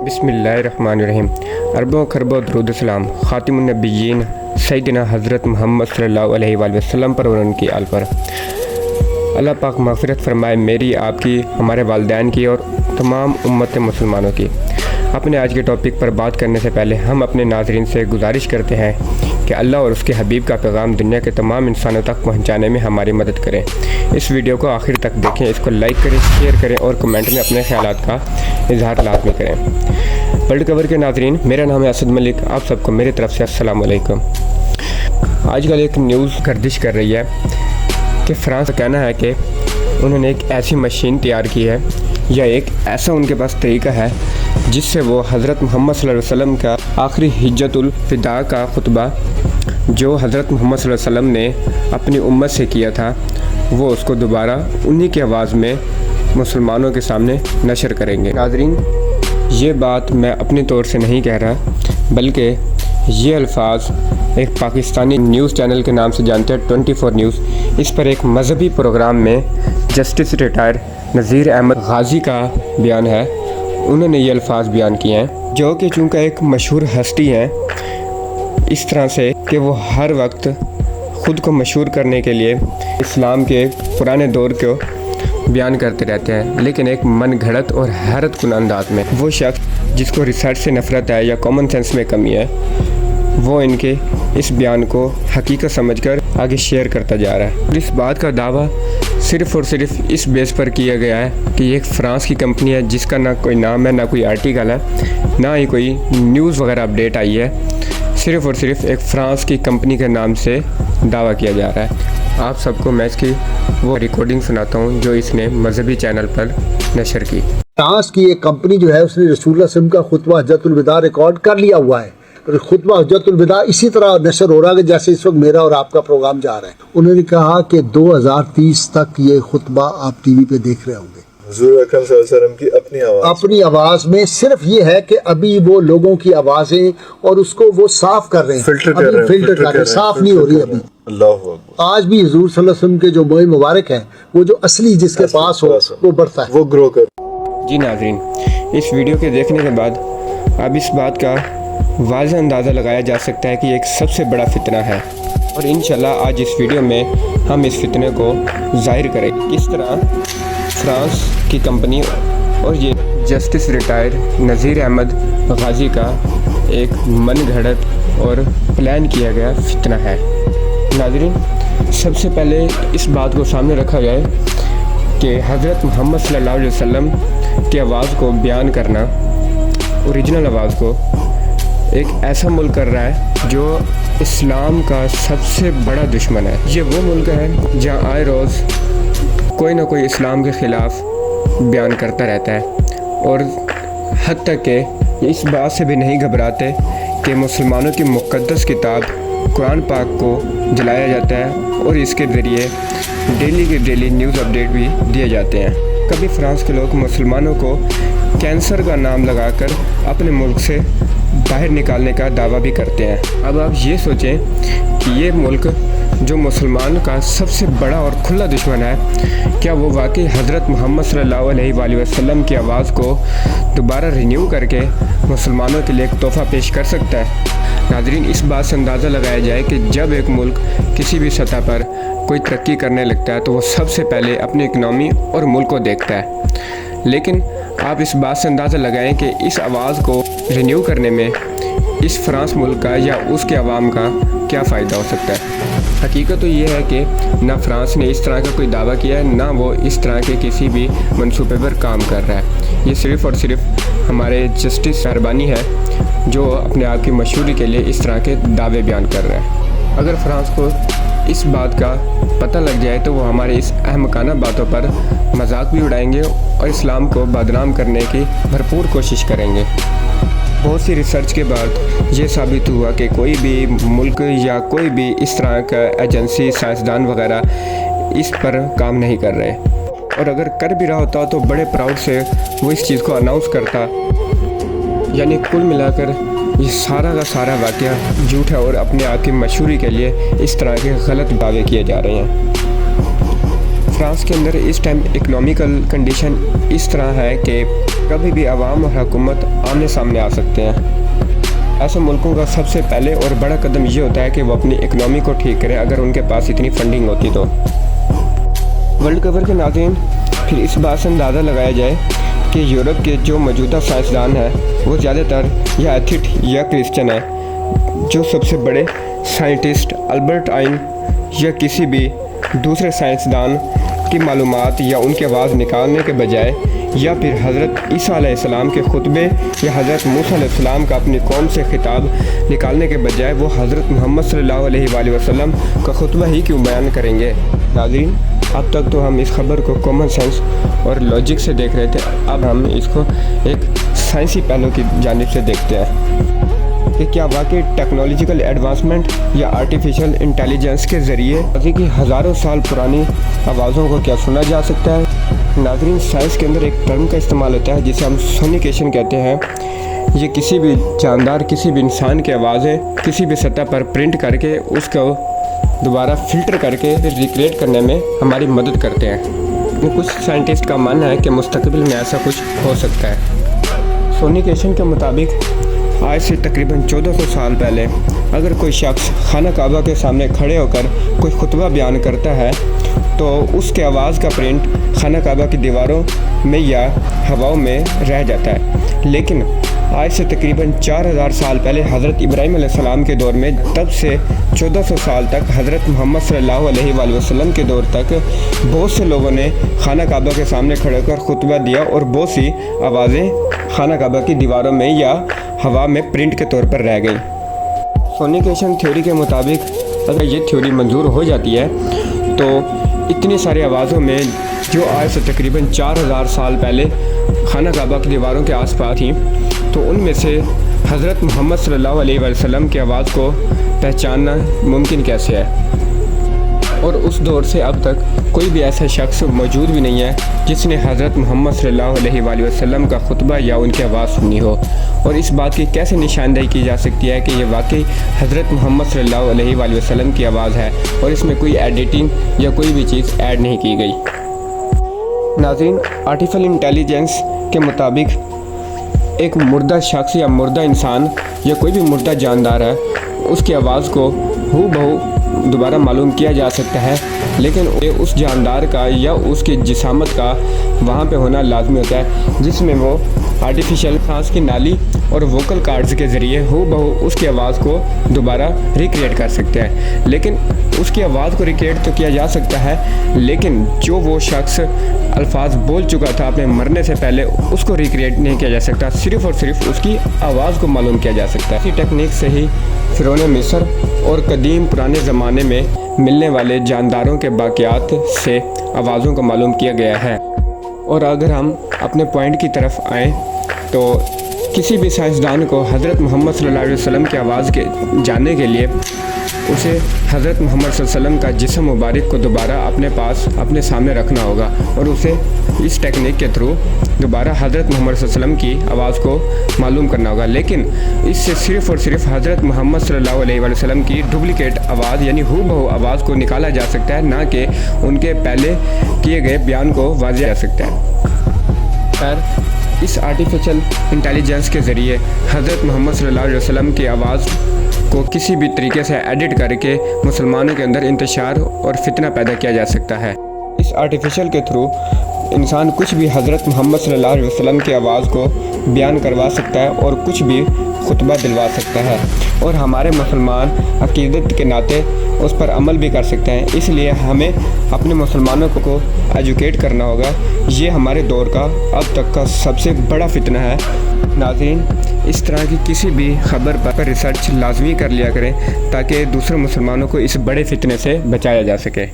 बिस्मिल्लाहिर्रहमानिर्रहीम। अरबों खरबों दरूद सलाम ख़ातिमुन नबिय्यीन सैयदना हज़रत मोहम्मद सल्लल्लाहु अलैहि वसल्लम पर और उनकी आल पर। अल्लाह पाक मग़फ़िरत फ़रमाए मेरी, आपकी, हमारे वालिदैन की और तमाम उम्मत मुसलमानों की। अपने आज के टॉपिक पर बात करने से पहले हम अपने नाज़रीन से गुजारिश करते हैं कि अल्लाह और उसके हबीब का पैगाम दुनिया के तमाम इंसानों तक पहुंचाने में हमारी मदद करें। इस वीडियो को आखिर तक देखें, इसको लाइक करें, शेयर करें और कमेंट में अपने ख़यालात का इजहार लाजमी करें। वर्ल्ड कवर के नाज़रीन, मेरा नाम है असद मलिक, आप सबको मेरी तरफ से अस्सलाम वालेकुम। आजकल एक न्यूज़ गर्दिश कर रही है कि फ़्रांस का कहना है कि उन्होंने एक ऐसी मशीन तैयार की है या एक ऐसा उनके पास तरीका है जिससे वो हज़रत मोहम्मद सल्लल्लाहु अलैहि वसल्लम का आखिरी हिज्जतुल विदा का खुतबा जो हज़रत मोहम्मद सल्लल्लाहु अलैहि वसल्लम ने अपनी उम्मत से किया था, वो उसको दोबारा उन्हीं की आवाज़ में मुसलमानों के सामने नशर करेंगे। नाज़रीन, ये बात मैं अपने तौर से नहीं कह रहा, बल्कि ये अल्फाज एक पाकिस्तानी न्यूज़ चैनल के नाम से जानते हैं 24 न्यूज़। इस पर एक मजहबी प्रोग्राम में जस्टिस रिटायर नज़ीर अहमद गाजी का बयान है। उन्होंने ये अल्फाज बयान किए हैं जो कि चूँकि एक मशहूर हस्ती हैं इस तरह से कि वो हर वक्त ख़ुद को मशहूर करने के लिए इस्लाम के पुराने दौर को बयान करते रहते हैं, लेकिन एक मन घड़त और हैरत कुन अंदाज में। वो शख्स जिसको रिसर्च से नफ़रत है या कॉमन सेंस में कमी है, वो इनके इस बयान को हकीकत समझकर आगे शेयर करता जा रहा है। और इस बात का दावा सिर्फ़ और सिर्फ इस बेस पर किया गया है कि ये एक फ़्रांस की कंपनी है जिसका ना कोई नाम है, ना कोई आर्टिकल है, ना ही कोई न्यूज़ वगैरह अपडेट आई है। सिर्फ़ और सिर्फ एक फ़्रांस की कंपनी के नाम से दावा किया जा रहा है। आप सबको मैं इसकी वो रिकॉर्डिंग सुनाता हूँ जो इसने मजहबी चैनल पर नशर की। फ्रांस की एक कंपनी जो है उसने रसूलुल्लाह सल्लल्लाहु अलैहि वसल्लम का खुतबा हज्जतुल विदा रिकॉर्ड कर लिया हुआ है। और खुतबा हज्जतुल विदा इसी तरह नशर हो रहा है जैसे इस वक्त मेरा और आपका प्रोग्राम जा रहा है। उन्होंने कहा कि 2030 तक ये खुतबा आप टीवी पे देख रहे होंगे। हुज़ूर अकरम सल्लल्लाहु अलैहि वसल्लम की अपनी आवाज़ में सिर्फ ये है कि अभी वो लोगों की आवाज़ें और उसको वो साफ कर रहे हैं, फिल्टर कर रहे हैं, साफ नहीं हो रही अभी। अल्लाहु अकबर। आज भी हुज़ूर सल्लल्लाहु अलैहि वसल्लम के जो मोए मुबारक हैं, वो जो असली जिसके पास हो वो बढ़ता है, वो ग्रो कर। जी नाज़रीन, इस वीडियो के देखने के बाद अब इस बात का वाज़ेह अंदाज़ा लगाया जा सकता है कि एक सबसे बड़ा फितना है, और इंशाल्लाह आज इस वीडियो में हम इस फितने को ज़ाहिर करेंगे। किस तरह फ्रांस की कंपनी और ये जस्टिस रिटायर नज़ीर अहमद गाजी का एक मन घड़त और प्लान किया गया फितना है। नाज़रीन, सबसे पहले इस बात को सामने रखा जाए कि हज़रत मोहम्मद सल्लल्लाहु अलैहि वसल्लम की आवाज़ को बयान करना, ओरिजिनल आवाज़ को एक ऐसा मुल्क कर रहा है जो इस्लाम का सबसे बड़ा दुश्मन है। ये वो मुल्क है जहाँ आए रोज़ कोई ना कोई इस्लाम के ख़िलाफ़ बयान करता रहता है, और हद तक कि इस बात से भी नहीं घबराते कि मुसलमानों की मुक़द्दस किताब कुरान पाक को जलाया जाता है और इसके ज़रिए डेली के डेली न्यूज़ अपडेट भी दिए जाते हैं। कभी फ़्रांस के लोग मुसलमानों को कैंसर का नाम लगाकर अपने मुल्क से बाहर निकालने का दावा भी करते हैं। अब आप ये सोचें कि ये मुल्क जो मुसलमान का सबसे बड़ा और खुला दुश्मन है, क्या वो वाकई हज़रत मोहम्मद सल्लल्लाहु अलैहि वसल्लम की आवाज़ को दोबारा रिन्यू करके मुसलमानों के लिए एक तोहफ़ा पेश कर सकता है? नाज़रीन, इस बात से अंदाज़ा लगाया जाए कि जब एक मुल्क किसी भी सतह पर कोई तरक्की करने लगता है तो वो सबसे पहले अपनी इकनॉमी और मुल्क को देखता है। लेकिन आप इस बात से अंदाज़ा लगाएं कि इस आवाज़ को रिन्यू करने में इस फ्रांस मुल्क का या उसके अवाम का क्या फ़ायदा हो सकता है। हकीकत तो ये है कि ना फ्रांस ने इस तरह का कोई दावा किया है, ना वो इस तरह के किसी भी मंसूबे पर काम कर रहा है। ये सिर्फ़ और सिर्फ हमारे जस्टिस मेहरबानी है जो अपने आप की मशहूरी के लिए इस तरह के दावे बयान कर रहे हैं। अगर फ्रांस को इस बात का पता लग जाए तो वो हमारे इस अहमकाना बातों पर मजाक भी उड़ाएंगे और इस्लाम को बदनाम करने की भरपूर कोशिश करेंगे। बहुत सी रिसर्च के बाद ये साबित हुआ कि कोई भी मुल्क या कोई भी इस तरह का एजेंसी, साइंसदान वगैरह इस पर काम नहीं कर रहे, और अगर कर भी रहा होता तो बड़े प्राउड से वो इस चीज़ को अनाउंस करता। यानी कुल मिलाकर ये सारा का सारा वाक़या झूठ है और अपने आप की मशहूरी के लिए इस तरह के गलत दावे किए जा रहे हैं। فرانس کے اندر اس ٹائم اکنامیکل کنڈیشن اس طرح ہے کہ کبھی بھی عوام اور حکومت آمنے سامنے آ سکتے ہیں۔ ایسے ملکوں کا سب سے پہلے اور بڑا قدم یہ ہوتا ہے کہ وہ اپنی اکنامی کو ٹھیک کریں، اگر ان کے پاس اتنی فنڈنگ ہوتی تو۔ ورلڈ کور کے ناظرین، پھر اس بات سے اندازہ لگایا جائے کہ یورپ کے جو موجودہ سائنسدان ہیں وہ زیادہ تر یا ایتھٹ یا کرسچن ہیں۔ جو سب سے بڑے سائنٹسٹ البرٹ آئن یا کسی بھی دوسرے سائنسدان کی معلومات یا ان کی آواز نکالنے کے بجائے، یا پھر حضرت عیسیٰ علیہ السلام کے خطبے یا حضرت موسیٰ علیہ السلام کا اپنی قوم سے خطاب نکالنے کے بجائے وہ حضرت محمد صلی اللہ علیہ وآلہ وسلم کا خطبہ ہی کیوں بیان کریں گے؟ ناظرین، اب تک تو ہم اس خبر کو کامن سینس اور لاجک سے دیکھ رہے تھے، اب ہم اس کو ایک سائنسی پہلو کی جانب سے دیکھتے ہیں کہ کیا واقعی ٹیکنالوجیکل ایڈوانسمنٹ یا آرٹیفیشل انٹیلیجنس کے ذریعے ابھی کی ہزاروں سال پرانی آوازوں کو کیا سنا جا سکتا ہے؟ ناظرین، سائنس کے اندر ایک ٹرم کا استعمال ہوتا ہے جسے ہم سونیکیشن کہتے ہیں۔ یہ کسی بھی جاندار، کسی بھی انسان کی آوازیں کسی بھی سطح پر پرنٹ کر کے اس کو دوبارہ فلٹر کر کے ریکریٹ کرنے میں ہماری مدد کرتے ہیں۔ کچھ سائنٹسٹ کا ماننا ہے کہ مستقبل میں ایسا کچھ ہو سکتا ہے۔ سونیکیشن کے مطابق آج سے تقریباً 1400 سال پہلے اگر کوئی شخص خانہ کعبہ کے سامنے کھڑے ہو کر کوئی خطبہ بیان کرتا ہے تو اس کے آواز کا پرنٹ خانہ کعبہ کی دیواروں میں یا ہواؤں میں رہ جاتا ہے۔ لیکن آج سے تقریباً 4000 سال پہلے حضرت ابراہیم علیہ السلام کے دور میں، تب سے 1400 سال تک حضرت محمد صلی اللہ علیہ وآلہ وسلم کے دور تک بہت سے لوگوں نے خانہ کعبہ کے سامنے کھڑے کر خطبہ دیا اور بہت سی آوازیں خانہ کعبہ کی دیواروں میں یا ہوا میں پرنٹ کے طور پر رہ گئی۔ سونیکیشن تھیوری کے مطابق اگر یہ تھیوری منظور ہو جاتی ہے تو اتنی ساری آوازوں میں جو آج سے تقریباً 4000 سال پہلے خانہ کعبہ کی دیواروں کے آس پاس تھیں، تو ان میں سے حضرت محمد صلی اللہ علیہ وسلم کی آواز کو پہچاننا ممکن کیسے ہے؟ اور اس دور سے اب تک کوئی بھی ایسا شخص موجود بھی نہیں ہے جس نے حضرت محمد صلی اللہ علیہ وآلہ وسلم کا خطبہ یا ان کی آواز سنی ہو۔ اور اس بات کی کیسے نشاندہی کی جا سکتی ہے کہ یہ واقعی حضرت محمد صلی اللہ علیہ وآلہ وسلم کی آواز ہے اور اس میں کوئی ایڈیٹنگ یا کوئی بھی چیز ایڈ نہیں کی گئی؟ ناظرین، آرٹیفیشل انٹیلیجنس کے مطابق ایک مردہ شخص یا مردہ انسان یا کوئی بھی مردہ جاندار ہے، اس کی آواز کو ہو بہو دوبارہ معلوم کیا جا سکتا ہے، لیکن اس جاندار کا یا اس کی جسامت کا وہاں پہ ہونا لازمی ہوتا ہے، جس میں وہ آرٹیفیشل سانس کی نالی اور ووکل کارڈز کے ذریعے ہو بہو اس کی آواز کو دوبارہ ریکریٹ کر سکتے ہیں۔ لیکن اس کی آواز کو ریکریٹ تو کیا جا سکتا ہے، لیکن جو وہ شخص الفاظ بول چکا تھا اپنے مرنے سے پہلے، اس کو ریکریٹ نہیں کیا جا سکتا، صرف اور صرف اس کی آواز کو معلوم کیا جا سکتا ہے۔ اسی ٹیکنیک سے ہی فرعون مصر اور قدیم پرانے زمانے میں ملنے والے جانداروں کے باقیات سے آوازوں کو معلوم کیا گیا ہے۔ اور اگر ہم اپنے پوائنٹ کی طرف آئیں تو کسی بھی سائنسدان کو حضرت محمد صلی اللہ علیہ وسلم کی آواز کے جاننے کے لیے اسے حضرت محمد صلی اللہ علیہ وسلم کا جسم مبارک کو دوبارہ اپنے پاس اپنے سامنے رکھنا ہوگا اور اسے اس ٹیکنیک کے تھرو دوبارہ حضرت محمد صلی اللہ علیہ وسلم کی آواز کو معلوم کرنا ہوگا۔ لیکن اس سے صرف اور صرف حضرت محمد صلی اللہ علیہ وسلم کی ڈپلیکیٹ آواز یعنی ہو بہو آواز کو نکالا جا سکتا ہے، نہ کہ ان کے پہلے کیے گئے بیان کو واضح جا سکتا ہے۔ خیر، اس آرٹیفیشل انٹیلیجنس کے ذریعے حضرت محمد صلی اللہ علیہ وسلم کی آواز کو کسی بھی طریقے سے ایڈٹ کر کے مسلمانوں کے اندر انتشار اور فتنہ پیدا کیا جا سکتا ہے۔ اس آرٹیفیشل کے تھرو انسان کچھ بھی حضرت محمد صلی اللہ علیہ وسلم کی آواز کو بیان کروا سکتا ہے اور کچھ بھی خطبہ دلوا سکتا ہے، اور ہمارے مسلمان عقیدت کے ناطے اس پر عمل بھی کر سکتے ہیں۔ اس لیے ہمیں اپنے مسلمانوں کو ایجوکیٹ کرنا ہوگا۔ یہ ہمارے دور کا اب تک کا سب سے بڑا فتنہ ہے۔ ناظرین، اس طرح کی کسی بھی خبر پر ریسرچ لازمی کر لیا کریں تاکہ دوسرے مسلمانوں کو اس بڑے فتنے سے بچایا جا سکے۔